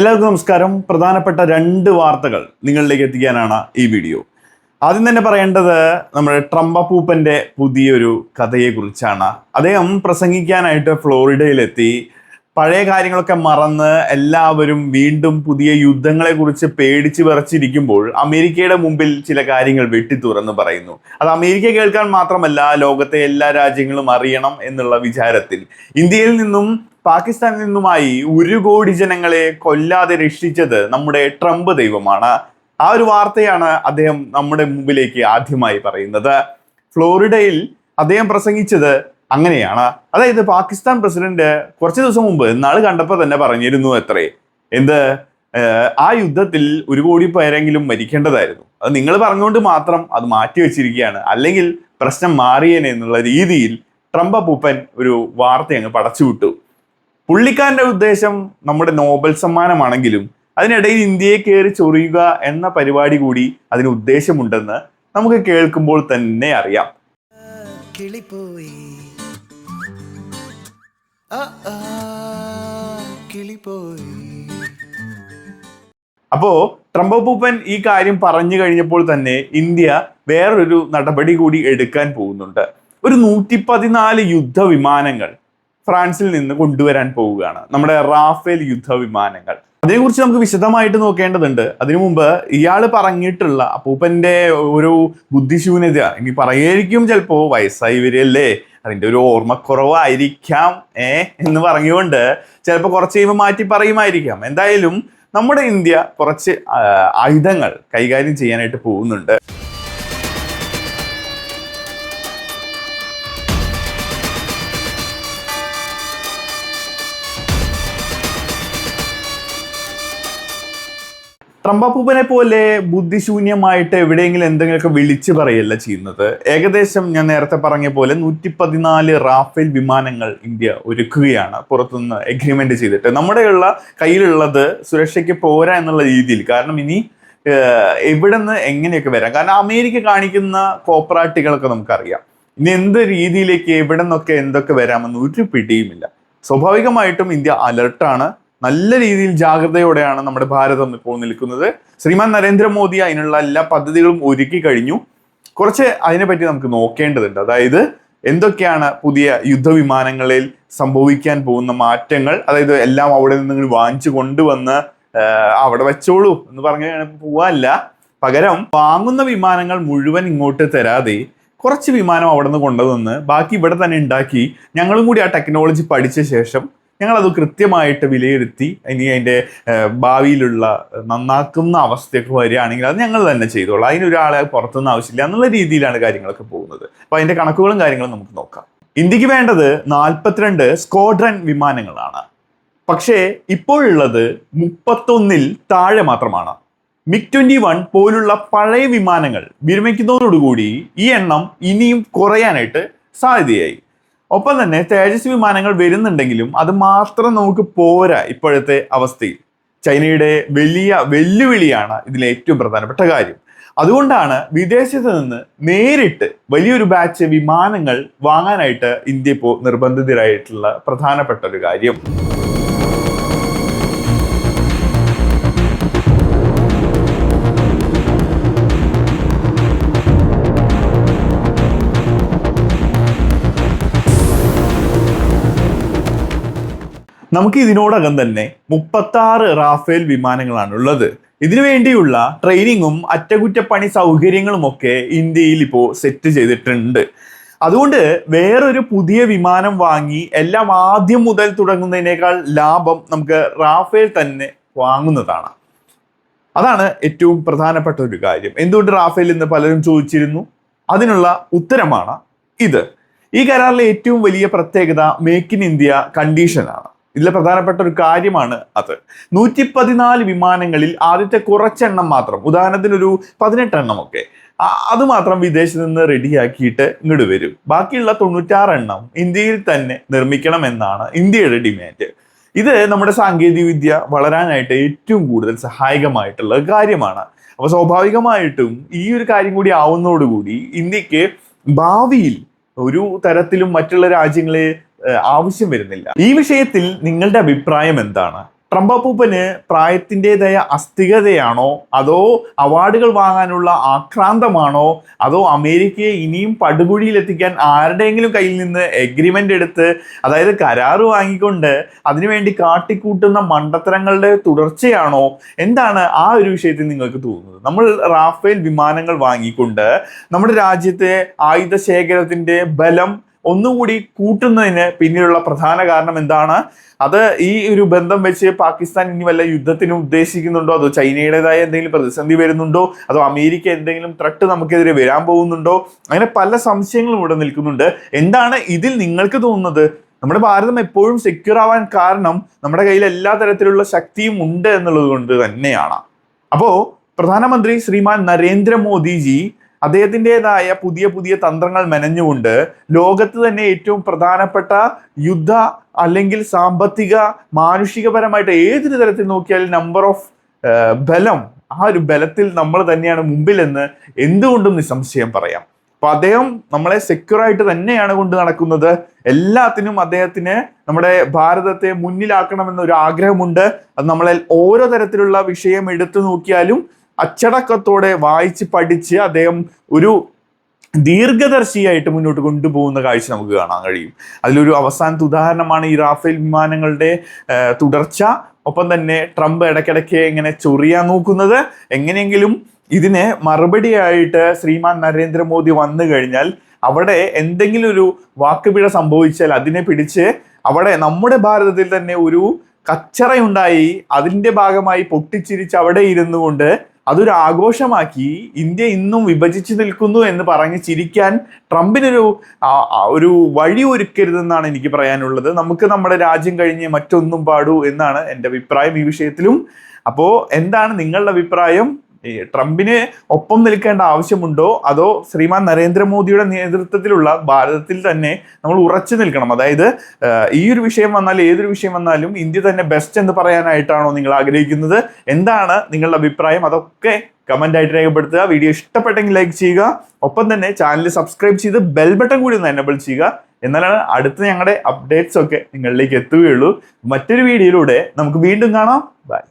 എല്ലാവർക്കും നമസ്കാരം. പ്രധാനപ്പെട്ട രണ്ട് വാർത്തകൾ നിങ്ങളിലേക്ക് എത്തിക്കാനാണ് ഈ വീഡിയോ. ആദ്യം തന്നെ പറയേണ്ടത് നമ്മുടെ ട്രംപ് അപ്പൂപ്പന്റെ പുതിയൊരു കഥയെക്കുറിച്ചാണ്. അദ്ദേഹം പ്രസംഗിക്കാനായിട്ട് ഫ്ലോറിഡയിലെത്തി. പഴയ കാര്യങ്ങളൊക്കെ മറന്ന് എല്ലാവരും വീണ്ടും പുതിയ യുദ്ധങ്ങളെ കുറിച്ച് പേടിച്ച് വിറച്ചിരിക്കുമ്പോൾ അമേരിക്കയുടെ മുമ്പിൽ ചില കാര്യങ്ങൾ വെട്ടി തുറന്ന് പറയുന്നു. അത് അമേരിക്ക കേൾക്കാൻ മാത്രമല്ല, ലോകത്തെ എല്ലാ രാജ്യങ്ങളും അറിയണം എന്നുള്ള വിചാരത്തിൽ ഇന്ത്യയിൽ നിന്നും പാകിസ്ഥാനിൽ നിന്നുമായി 1 കോടി ജനങ്ങളെ കൊല്ലാതെ രക്ഷിച്ചത് നമ്മുടെ ട്രംപ് ദൈവമാണ്. ആ ഒരു വാർത്തയാണ് അദ്ദേഹം നമ്മുടെ മുമ്പിലേക്ക് ആദ്യമായി പറയുന്നത്. ഫ്ലോറിഡയിൽ അദ്ദേഹം പ്രസംഗിച്ചത് അങ്ങനെയാണ്. അതായത് പാകിസ്ഥാൻ പ്രസിഡന്റ് കുറച്ച് ദിവസം മുമ്പ് നാള് കണ്ടപ്പോൾ തന്നെ പറഞ്ഞിരുന്നു ആ യുദ്ധത്തിൽ 1 കോടി പേരെങ്കിലും മരിക്കേണ്ടതായിരുന്നു. അത് നിങ്ങൾ പറഞ്ഞുകൊണ്ട് മാത്രം അത് മാറ്റി വെച്ചിരിക്കുകയാണ്, അല്ലെങ്കിൽ പ്രശ്നം മാറിയേനെ എന്നുള്ള രീതിയിൽ ട്രംപ് അപ്പൂപ്പൻ ഒരു വാർത്ത അങ്ങ് പടച്ചുവിട്ടു. പുള്ളിക്കാരന്റെ ഉദ്ദേശം നമ്മുടെ നോബൽ സമ്മാനമാണെങ്കിലും അതിനിടയിൽ ഇന്ത്യയെ കയറി ചൊറിയുക എന്ന പരിപാടി കൂടി അതിന് ഉദ്ദേശമുണ്ടെന്ന് നമുക്ക് കേൾക്കുമ്പോൾ തന്നെ അറിയാം. അപ്പോ ട്രംപ് അപ്പൂപ്പൻ ഈ കാര്യം പറഞ്ഞു കഴിഞ്ഞപ്പോൾ തന്നെ ഇന്ത്യ വേറൊരു നടപടി കൂടി എടുക്കാൻ പോകുന്നുണ്ട്. ഒരു 114 യുദ്ധവിമാനങ്ങൾ ഫ്രാൻസിൽ നിന്ന് കൊണ്ടുവരാൻ പോവുകയാണ്, നമ്മുടെ റാഫേൽ യുദ്ധവിമാനങ്ങൾ. അതിനെക്കുറിച്ച് നമുക്ക് വിശദമായിട്ട് നോക്കേണ്ടതുണ്ട്. അതിനു മുമ്പ് ഇയാൾ പറഞ്ഞിട്ടുള്ള അപ്പൂപ്പന്റെ ഒരു ബുദ്ധിശൂന്യത ഇനി പറയായിരിക്കും, ചിലപ്പോ വയസ്സായി വരികയല്ലേ, അതിന്റെ ഒരു ഓർമ്മക്കുറവായിരിക്കാം എന്ന് പറഞ്ഞുകൊണ്ട് ചിലപ്പോൾ കുറച്ച് കഴിയുമ്പോൾ മാറ്റി പറയുമായിരിക്കാം. എന്തായാലും നമ്മുടെ ഇന്ത്യ കുറച്ച് ആയുധങ്ങൾ കൈകാര്യം ചെയ്യാനായിട്ട് പോകുന്നുണ്ട്. ട്രംപ് അപ്പൂപ്പനെ പോലെ ബുദ്ധിശൂന്യമായിട്ട് എവിടെയെങ്കിലും എന്തെങ്കിലുമൊക്കെ വിളിച്ചു പറയല്ല ചെയ്യുന്നത്. ഏകദേശം ഞാൻ നേരത്തെ പറഞ്ഞ പോലെ 114 റാഫേൽ വിമാനങ്ങൾ ഇന്ത്യ ഒരുക്കുകയാണ്, പുറത്തുനിന്ന് എഗ്രിമെന്റ് ചെയ്തിട്ട്. നമ്മുടെയുള്ള കയ്യിലുള്ളത് സുരക്ഷയ്ക്ക് പോരാ എന്നുള്ള രീതിയിൽ. കാരണം ഇനി എവിടെ നിന്ന് എങ്ങനെയൊക്കെ വരാം. കാരണം അമേരിക്ക കാണിക്കുന്ന കോപ്പറാട്ടികളൊക്കെ നമുക്കറിയാം. ഇനി എന്ത് രീതിയിലേക്ക് എവിടെ നിന്നൊക്കെ എന്തൊക്കെ വരാമെന്ന് ഒരു പിടിയുമില്ല. സ്വാഭാവികമായിട്ടും ഇന്ത്യ അലർട്ടാണ്. നല്ല രീതിയിൽ ജാഗ്രതയോടെയാണ് നമ്മുടെ ഭാരതം ഇപ്പോൾ നിൽക്കുന്നത്. ശ്രീമാൻ നരേന്ദ്രമോദി അതിനുള്ള എല്ലാ പദ്ധതികളും ഒരുക്കി കഴിഞ്ഞു. കുറച്ച് അതിനെപ്പറ്റി നമുക്ക് നോക്കേണ്ടതുണ്ട്. അതായത് എന്തൊക്കെയാണ് പുതിയ യുദ്ധവിമാനങ്ങളിൽ സംഭവിക്കാൻ പോകുന്ന മാറ്റങ്ങൾ. അതായത് എല്ലാം അവിടെ നിന്ന് വാങ്ങിച്ചു കൊണ്ടുവന്ന് അവിടെ വെച്ചോളൂ എന്ന് പറഞ്ഞ് പോവാല്ല. പകരം വാങ്ങുന്ന വിമാനങ്ങൾ മുഴുവൻ ഇങ്ങോട്ട് തരാതെ കുറച്ച് വിമാനം അവിടെ നിന്ന് കൊണ്ടുവന്ന് ബാക്കി ഇവിടെ തന്നെ ഉണ്ടാക്കി ഞങ്ങളും കൂടി ആ ടെക്നോളജി പഠിച്ച ശേഷം ഞങ്ങളത് കൃത്യമായിട്ട് വിലയിരുത്തി ഇനി അതിൻ്റെ ഭാവിയിലുള്ള നന്നാക്കുന്ന അവസ്ഥയൊക്കെ വരികയാണെങ്കിൽ അത് ഞങ്ങൾ തന്നെ ചെയ്തോളാം, അതിനൊരാളെ പുറത്തുനിന്ന് ആവശ്യമില്ല എന്നുള്ള രീതിയിലാണ് കാര്യങ്ങളൊക്കെ പോകുന്നത്. അപ്പോൾ അതിൻ്റെ കണക്കുകളും കാര്യങ്ങളും നമുക്ക് നോക്കാം. ഇന്ത്യക്ക് വേണ്ടത് 42 സ്ക്വാഡ്രൺ വിമാനങ്ങളാണ്. പക്ഷേ ഇപ്പോഴുള്ളത് 31 താഴെ മാത്രമാണ്. MiG-21 പോലുള്ള പഴയ വിമാനങ്ങൾ വിരമിക്കുന്നതോടുകൂടി ഈ എണ്ണം ഇനിയും കുറയാനായിട്ട് സാധ്യതയായി. ഒപ്പം തന്നെ തേജസ് വിമാനങ്ങൾ വരുന്നുണ്ടെങ്കിലും അത് മാത്രം നമുക്ക് പോരാ ഇപ്പോഴത്തെ അവസ്ഥയിൽ. ചൈനയുടെ വലിയ വെല്ലുവിളിയാണ് ഇതിലെ ഏറ്റവും പ്രധാനപ്പെട്ട കാര്യം. അതുകൊണ്ടാണ് വിദേശത്ത് നിന്ന് നേരിട്ട് വലിയൊരു ബാച്ച് വിമാനങ്ങൾ വാങ്ങാനായിട്ട് ഇന്ത്യ ഇപ്പോൾ നിർബന്ധിതരായിട്ടുള്ള പ്രധാനപ്പെട്ട ഒരു കാര്യം. നമുക്ക് ഇതിനോടകം തന്നെ 36 റാഫേൽ വിമാനങ്ങളാണ് ഉള്ളത്. ഇതിനു വേണ്ടിയുള്ള ട്രെയിനിങ്ങും അറ്റകുറ്റപ്പണി സൗകര്യങ്ങളും ഒക്കെ ഇന്ത്യയിൽ ഇപ്പോൾ സെറ്റ് ചെയ്തിട്ടുണ്ട്. അതുകൊണ്ട് വേറൊരു പുതിയ വിമാനം വാങ്ങി എല്ലാം ആദ്യം മുതൽ തുടങ്ങുന്നതിനേക്കാൾ ലാഭം നമുക്ക് റാഫേൽ തന്നെ വാങ്ങുന്നതാണ്. അതാണ് ഏറ്റവും പ്രധാനപ്പെട്ട ഒരു കാര്യം. എന്തുകൊണ്ട് റാഫേൽ എന്ന് പലരും ചോദിച്ചിരുന്നു. അതിനുള്ള ഉത്തരമാണ് ഇത്. ഈ കരാറിലെ ഏറ്റവും വലിയ പ്രത്യേകത മേക്ക് ഇൻ ഇന്ത്യ കണ്ടീഷനാണ്. ഇതിലെ പ്രധാനപ്പെട്ട ഒരു കാര്യമാണ് അത്. 114 വിമാനങ്ങളിൽ ആദ്യത്തെ കുറച്ചെണ്ണം മാത്രം, ഉദാഹരണത്തിന് ഒരു 18 എണ്ണമൊക്കെ, അത് മാത്രം വിദേശത്ത് നിന്ന് റെഡിയാക്കിയിട്ട് ഇങ്ങോട്ട് വരും. ബാക്കിയുള്ള 96 എണ്ണം ഇന്ത്യയിൽ തന്നെ നിർമ്മിക്കണം എന്നാണ് ഇന്ത്യയുടെ ഡിമാൻഡ്. ഇത് നമ്മുടെ സാങ്കേതിക വിദ്യ വളരാനായിട്ട് ഏറ്റവും കൂടുതൽ സഹായകമായിട്ടുള്ള കാര്യമാണ്. അപ്പൊ സ്വാഭാവികമായിട്ടും ഈ ഒരു കാര്യം കൂടി ആവുന്നതോടുകൂടി ഇന്ത്യക്ക് ഭാവിയിൽ ഒരു തരത്തിലും മറ്റുള്ള രാജ്യങ്ങളെ ആവശ്യം വരുന്നില്ല. ഈ വിഷയത്തിൽ നിങ്ങളുടെ അഭിപ്രായം എന്താണ്? ട്രംപ് അപ്പൂപ്പന് പ്രായത്തിൻ്റെതായ അസ്ഥിരതയാണോ, അതോ അവാർഡുകൾ വാങ്ങാനുള്ള ആക്രാന്തമാണോ, അതോ അമേരിക്കയെ ഇനിയും പടുകുഴിയിലെത്തിക്കാൻ ആരുടെയെങ്കിലും കയ്യിൽ നിന്ന് എഗ്രിമെൻ്റ് എടുത്ത്, അതായത് കരാറ് വാങ്ങിക്കൊണ്ട് അതിനുവേണ്ടി കാട്ടിക്കൂട്ടുന്ന മണ്ടത്തരങ്ങളുടെ തുടർച്ചയാണോ, എന്താണ് ആ ഒരു വിഷയത്തിൽ നിങ്ങൾക്ക് തോന്നുന്നത്? നമ്മൾ റാഫേൽ വിമാനങ്ങൾ വാങ്ങിക്കൊണ്ട് നമ്മുടെ രാജ്യത്തെ ആയുധ ശേഖരത്തിൻ്റെ ബലം ഒന്നുകൂടി കൂട്ടുന്നതിന് പിന്നിലുള്ള പ്രധാന കാരണം എന്താണ്? അത് ഈ ഒരു ബന്ധം വെച്ച് പാകിസ്ഥാൻ ഇനി വല്ല യുദ്ധത്തിന് ഉദ്ദേശിക്കുന്നുണ്ടോ, അതോ ചൈനയുടേതായ എന്തെങ്കിലും പ്രതിസന്ധി വരുന്നുണ്ടോ, അതോ അമേരിക്ക എന്തെങ്കിലും ത്രട്ട് നമുക്കെതിരെ വരാൻ പോകുന്നുണ്ടോ? അങ്ങനെ പല സംശയങ്ങളും ഇവിടെ നിൽക്കുന്നുണ്ട്. എന്താണ് ഇതിൽ നിങ്ങൾക്ക് തോന്നുന്നത്? നമ്മുടെ ഭാരതം എപ്പോഴും സെക്യൂർ ആവാൻ കാരണം നമ്മുടെ കയ്യിൽ എല്ലാ തരത്തിലുള്ള ശക്തിയും ഉണ്ട് എന്നുള്ളത് കൊണ്ട് തന്നെയാണ്. അപ്പോൾ പ്രധാനമന്ത്രി ശ്രീമാൻ നരേന്ദ്രമോദിജി അദ്ദേഹത്തിൻ്റെതായ പുതിയ പുതിയ തന്ത്രങ്ങൾ മെനഞ്ഞുകൊണ്ട് ലോകത്ത് തന്നെ ഏറ്റവും പ്രധാനപ്പെട്ട യുദ്ധ അല്ലെങ്കിൽ സാമ്പത്തിക മാനുഷികപരമായിട്ട് ഏതൊരു തരത്തിൽ നോക്കിയാലും നമ്പർ ഓഫ് ബലം, ആ ഒരു ബലത്തിൽ നമ്മൾ തന്നെയാണ് മുമ്പിലെന്ന് എന്തുകൊണ്ടും നിസ്സംശയം പറയാം. അപ്പൊ അദ്ദേഹം നമ്മളെ സെക്യൂർ ആയിട്ട് തന്നെയാണ് കൊണ്ട് നടക്കുന്നത്. എല്ലാത്തിനും അദ്ദേഹത്തിന് നമ്മുടെ ഭാരതത്തെ മുന്നിലാക്കണമെന്നൊരു ആഗ്രഹമുണ്ട്. അത് നമ്മളെ ഓരോ തരത്തിലുള്ള വിഷയം എടുത്തു നോക്കിയാലും അച്ചടക്കത്തോടെ വായിച്ച് പഠിച്ച് അദ്ദേഹം ഒരു ദീർഘദർശിയായിട്ട് മുന്നോട്ട് കൊണ്ടുപോകുന്ന കാഴ്ച നമുക്ക് കാണാൻ കഴിയും. അതിലൊരു അവസാനത്തെ ഉദാഹരണമാണ് ഈ റാഫേൽ വിമാനങ്ങളുടെ തുടർച്ച. ഒപ്പം തന്നെ ട്രംപ് ഇടയ്ക്കിടയ്ക്ക് ഇങ്ങനെ ചൊറിയാൻ നോക്കുന്നത്. എങ്ങനെയെങ്കിലും ഇതിന് മറുപടിയായിട്ട് ശ്രീമാൻ നരേന്ദ്രമോദി വന്നു കഴിഞ്ഞാൽ അവിടെ എന്തെങ്കിലും ഒരു വാക്കുപിഴ സംഭവിച്ചാൽ അതിനെ പിടിച്ച് അവിടെ നമ്മുടെ ഭാരതത്തിൽ തന്നെ ഒരു കച്ചറയുണ്ടായി അതിൻ്റെ ഭാഗമായി പൊട്ടിച്ചിരിച്ച് അവിടെ ഇരുന്നു കൊണ്ട് അതൊരു ആഘോഷമാക്കി ഇന്ത്യ ഇന്നും വിഭജിച്ചു നിൽക്കുന്നു എന്ന് പറഞ്ഞ് ചിരിക്കാൻ ട്രംപിനൊരു വഴി ഒരുക്കരുതെന്നാണ് എനിക്ക് പറയാനുള്ളത്. നമുക്ക് നമ്മുടെ രാജ്യം കഴിഞ്ഞ് മറ്റൊന്നും പാടൂ എന്നാണ് എൻ്റെ അഭിപ്രായം ഈ വിഷയത്തിലും. അപ്പോൾ എന്താണ് നിങ്ങളുടെ അഭിപ്രായം? ട്രംപിന് ഒപ്പം നിൽക്കേണ്ട ആവശ്യമുണ്ടോ, അതോ ശ്രീമാൻ നരേന്ദ്രമോദിയുടെ നേതൃത്വത്തിലുള്ള ഭാരതത്തിൽ തന്നെ നമ്മൾ ഉറച്ചു നിൽക്കണം? അതായത് ഈ ഒരു വിഷയം വന്നാൽ ഏതൊരു വിഷയം വന്നാലും ഇന്ത്യ തന്നെ ബെസ്റ്റ് എന്ന് പറയാനായിട്ടാണോ നിങ്ങൾ ആഗ്രഹിക്കുന്നത്? എന്താണ് നിങ്ങളുടെ അഭിപ്രായം? അതൊക്കെ കമന്റ് ആയിട്ട് രേഖപ്പെടുത്തുക. വീഡിയോ ഇഷ്ടപ്പെട്ടെങ്കിൽ ലൈക്ക് ചെയ്യുക. ഒപ്പം തന്നെ ചാനൽ സബ്സ്ക്രൈബ് ചെയ്ത് ബെൽ ബട്ടൺ കൂടി ഒന്ന് എനേബിൾ ചെയ്യുക. എന്നാലാണ് അടുത്ത ഞങ്ങളുടെ അപ്ഡേറ്റ്സ് ഒക്കെ നിങ്ങളിലേക്ക് എത്തുകയുള്ളൂ. മറ്റൊരു വീഡിയോയിലൂടെ നമുക്ക് വീണ്ടും കാണാം. ബൈ.